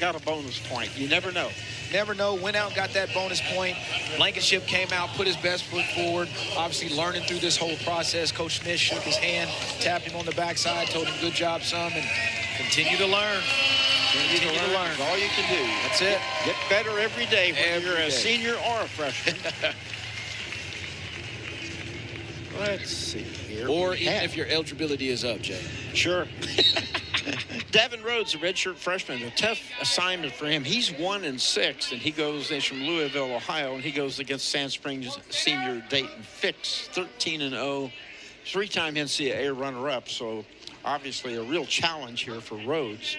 out, got a bonus point. You never know. Never know. Went out, got that bonus point. Blankenship came out, put his best foot forward. Obviously learning through this whole process. Coach Smith shook his hand, tapped him on the backside, told him good job, son, and continue to learn. Continue to learn. That's all you can do. That's it. Get better every day, whether you're a senior or a freshman. Let's see here. Or even if your eligibility is up, Jay. Sure. Davin Rhoads, a redshirt freshman, a tough assignment for him. He's 1-6, and he's from Louisville, Ohio, and he goes against Sand Springs senior Daton Fix, 13-0, three-time NCAA runner-up. So obviously a real challenge here for Rhoads.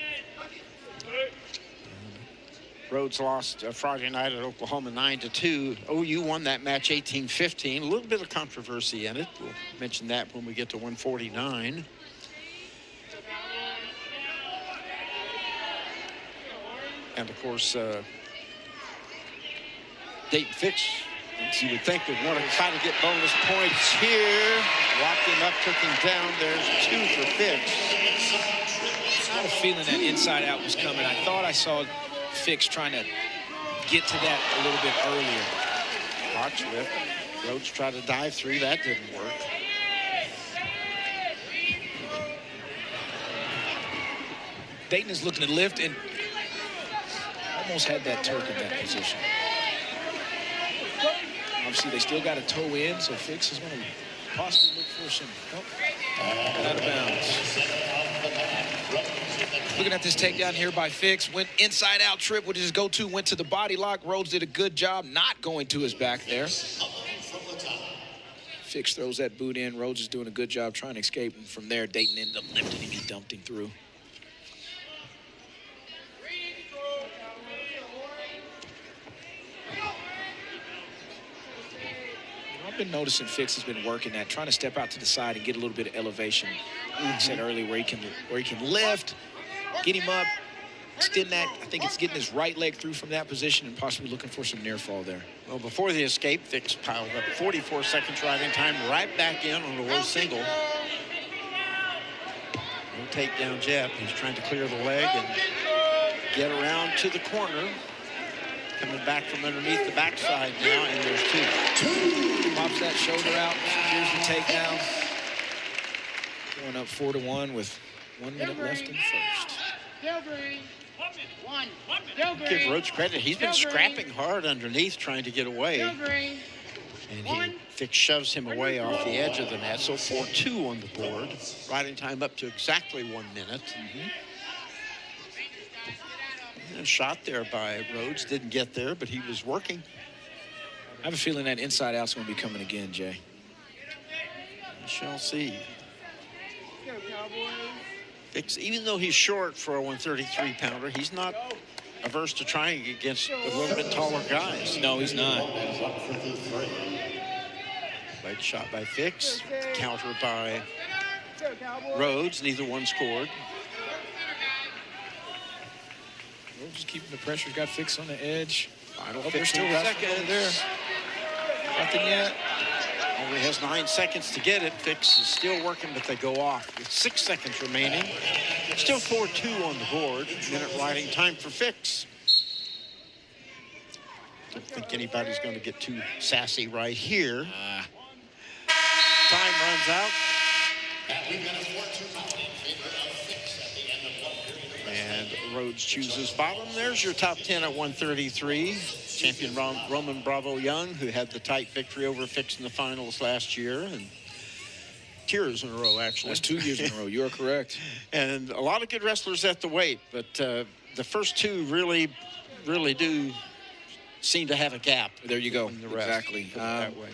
Rhoads lost Friday night at Oklahoma 9-2. OU won that match 18-15. A little bit of controversy in it. We'll mention that when we get to 149. And of course, Daton Fix, you would think, would want to try to get bonus points here. Locked him up, took him down. There's 2 for Fix. I had a feeling that inside out was coming. I thought I saw Fix trying to get to that a little bit earlier. Box lift. Rhoads tried to dive through. That didn't work. Daton is looking to lift and almost had that Turk in that position. Obviously, they still got a toe in, so Fix is going to possibly look for some. Got out of bounds. Looking at this takedown here by Fix. Went inside out trip with his go-to, went to the body lock. Rhoads did a good job not going to his back there. Fix throws that boot in. Rhoads is doing a good job trying to escape. And from there, Daton ended up lifting him. He dumped him through. I've been noticing Fix has been working at trying to step out to the side and get a little bit of elevation. I said earlier where he can lift, get him up, extend that. I think it's getting his right leg through from that position and possibly looking for some near fall there. Well, before the escape, Fix piled up 44 seconds riding time, right back in on the low single. No takedown jab. He's trying to clear the leg and get around to the corner. Coming back from underneath the backside now, and there's 2. Pops that shoulder out. Here's the takedown. Going up 4-1 with 1 minute left in the first. Give Rhoads credit. He's been scrapping hard underneath, trying to get away. And Fix shoves him away off the edge of the net. So 4-2 on the board. Riding time up to exactly 1 minute. And shot there by Rhoads. Didn't get there, but he was working. I have a feeling that inside out's going to be coming again, Jay. We shall see. Fix, even though he's short for a 133-pounder, he's not averse to trying against a little bit taller guys. No, he's not. Leg shot by Fix. Counter by Rhoads. Neither one scored. We're just keeping the pressure. Got Fix on the edge. Final 15 seconds. There. Nothing yet. Only has 9 seconds to get it. Fix is still working, but they go off with 6 seconds remaining. Still 4-2 on the board. Minute riding time for Fix. Don't think anybody's going to get too sassy right here. Time runs out. And Rhoads chooses bottom. There's your top 10 at 133. Champion Roman Bravo Young, who had the tight victory over Fix in the finals last year. And 2 years in a row, actually. That's 2 years in a row. You are correct. And a lot of good wrestlers at the weight, but the first 2 really do seem to have a gap. There you go. The rest. Exactly. That way.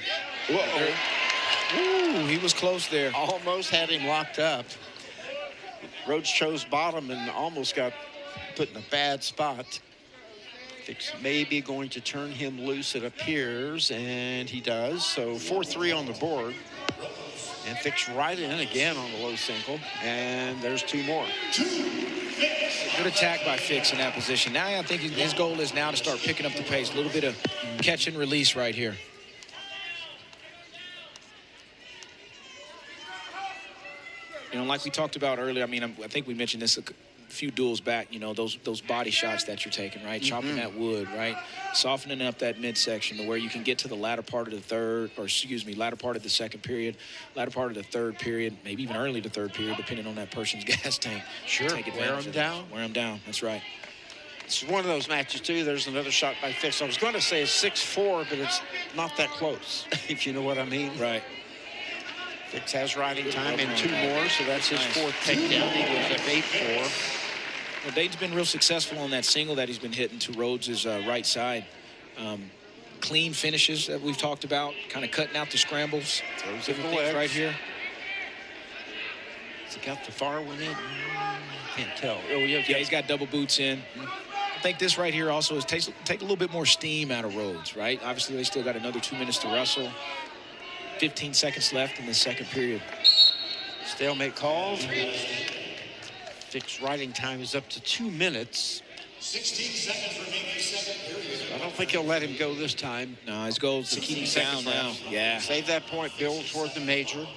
Ooh, he was close there. Almost had him locked up. Rhoads chose bottom and almost got put in a bad spot. Fix may be going to turn him loose, it appears, and he does. So 4-3 on the board. And Fix right in again on the low single. And there's 2 more. Good attack by Fix in that position. Now I think his goal is now to start picking up the pace. A little bit of catch and release right here. You know, like we talked about earlier, I mean, I think we mentioned this few duels back, you know, those body shots that you're taking, right? Chopping that wood, right? Softening up that midsection to where you can get to the latter part of the latter part of the second period, latter part of the third period, maybe even early the third period, depending on that person's gas tank. Sure, Take wear them down. Wear them down, that's right. It's one of those matches, too. There's another shot by Fix. I was going to say it's 6-4, but it's not that close, if you know what I mean. Right. Fix has riding time and 2 more, so that's his 4th takedown. He goes up 8-4. Well, Daton's been real successful on that single that he's been hitting to Rhoads' right side. Clean finishes that we've talked about, kind of cutting out the scrambles. Throws in the things legs. right here. Has he got the far one in? Can't tell. Oh, Yeah, he's got double boots in. I think this right here also is take a little bit more steam out of Rhoads, right? Obviously, they still got another 2 minutes to wrestle. 15 seconds left in the second period. Stalemate called. Fix riding time is up to 2 minutes. 16 seconds remaining second period. I don't think he'll let him go this time. No, his goal is to keep him down now. Yeah. Save that point, build toward the major.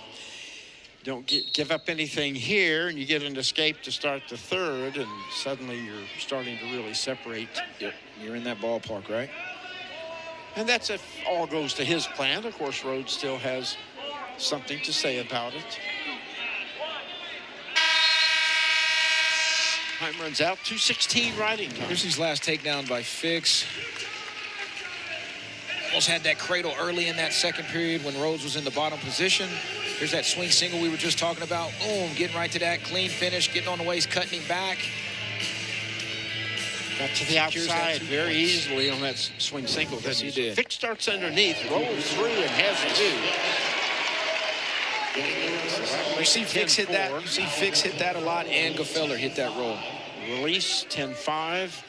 Don't give up anything here, and you get an escape to start the third, and suddenly you're starting to really separate. Yep. You're in that ballpark, right? And that's if all goes to his plan. Of course, Rhoads still has something to say about it. Time runs out, 2:16 riding time. Here's his last takedown by Fix. Almost had that cradle early in that second period when Rhoads was in the bottom position. Here's that swing single we were just talking about. Boom, getting right to that clean finish, getting on the waist, cutting him back. Got to the outside very easily on that swing single. Yes, he did. Fix starts underneath, rolls through, and has two. You see Fix hit that. You see Fix hit that a lot, and Gefeller hit that roll. Release 10-5.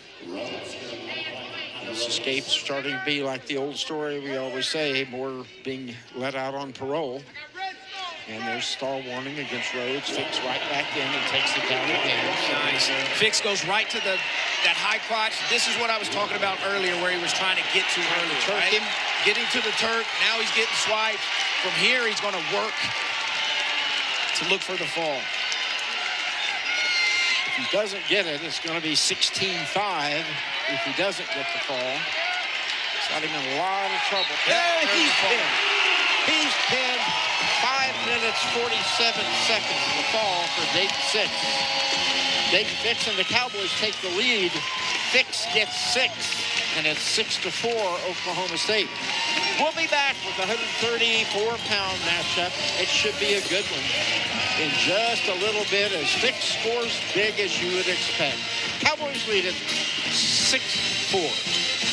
This escape's starting to be like the old story we always say, more being let out on parole. And there's stall warning against Rhoads. Fix right back in and takes it down again. Nice. Fix goes right to that high crotch. This is what I was talking about earlier, where he was trying to get to earlier. Turk him. Getting to the Turk. Now he's getting swiped. From here, he's going to work to look for the fall. If he doesn't get it, it's going to be 16-5 if he doesn't get the fall. It's got him in a lot of trouble. Hey, he's pinned. He's pinned. 5 minutes, 47 seconds to fall for Daton Fix. Daton Fix and the Cowboys take the lead. Fix gets 6, and it's 6-4 Oklahoma State. We'll be back with the 134-pound matchup. It should be a good one in just a little bit as Fix scores big as you would expect. Cowboys lead it 6-4.